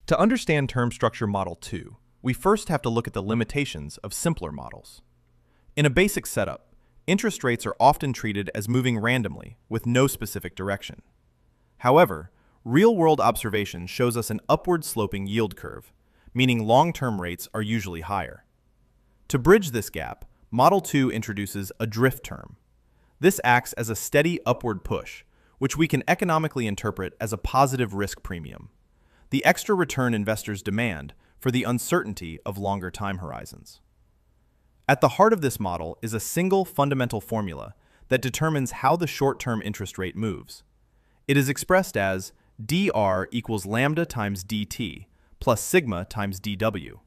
To understand term structure model 2, we first have to look at the limitations of simpler models. In a basic setup, interest rates are often treated as moving randomly with no specific direction. However, real-world observation shows us an upward-sloping yield curve, meaning long-term rates are usually higher. To bridge this gap, Model 2 introduces a drift term. This acts as a steady upward push, which we can economically interpret as a positive risk premium, the extra return investors demand for the uncertainty of longer time horizons. At the heart of this model is a single fundamental formula that determines how the short-term interest rate moves. It is expressed as dr equals lambda times dt plus sigma times dw.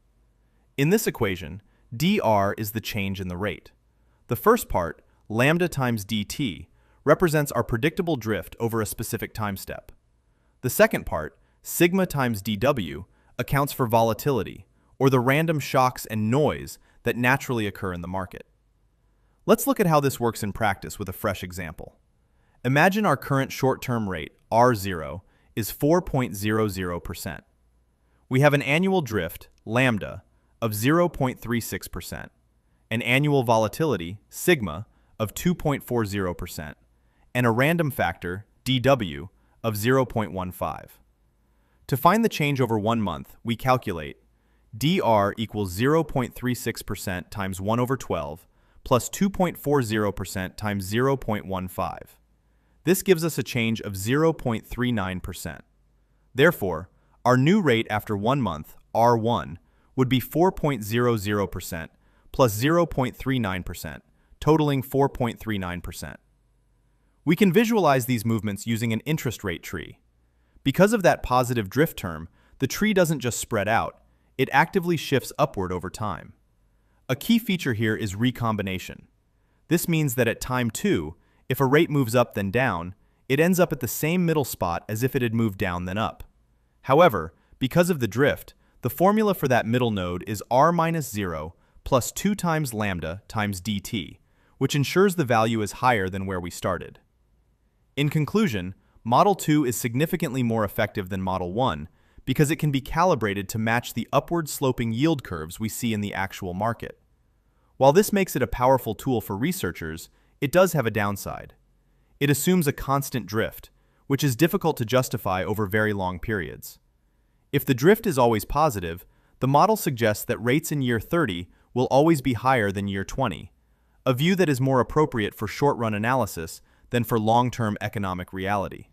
In this equation, dr is the change in the rate. The first part, lambda times dt, represents our predictable drift over a specific time step. The second part, sigma times dw, accounts for volatility, or the random shocks and noise that naturally occur in the market. Let's look at how this works in practice with a fresh example. Imagine our current short-term rate, R0, is 4.00%. We have an annual drift, lambda, of 0.36%, an annual volatility, sigma, of 2.40%, and a random factor, dw, of 0.15. To find the change over 1 month, we calculate dr equals 0.36% times 1 over 12 plus 2.40% times 0.15. This gives us a change of 0.39%. Therefore, our new rate after 1 month, R1, would be 4.00% plus 0.39%, totaling 4.39%. We can visualize these movements using an interest rate tree. Because of that positive drift term, the tree doesn't just spread out, it actively shifts upward over time. A key feature here is recombination. This means that at time 2, if a rate moves up then down, it ends up at the same middle spot as if it had moved down then up. However, because of the drift, the formula for that middle node is r minus 0 plus 2 times lambda times dt, which ensures the value is higher than where we started. In conclusion, Model 2 is significantly more effective than Model 1 because it can be calibrated to match the upward-sloping yield curves we see in the actual market. While this makes it a powerful tool for researchers, it does have a downside. It assumes a constant drift, which is difficult to justify over very long periods. If the drift is always positive, the model suggests that rates in year 30 will always be higher than year 20, a view that is more appropriate for short-run analysis than for long-term economic reality.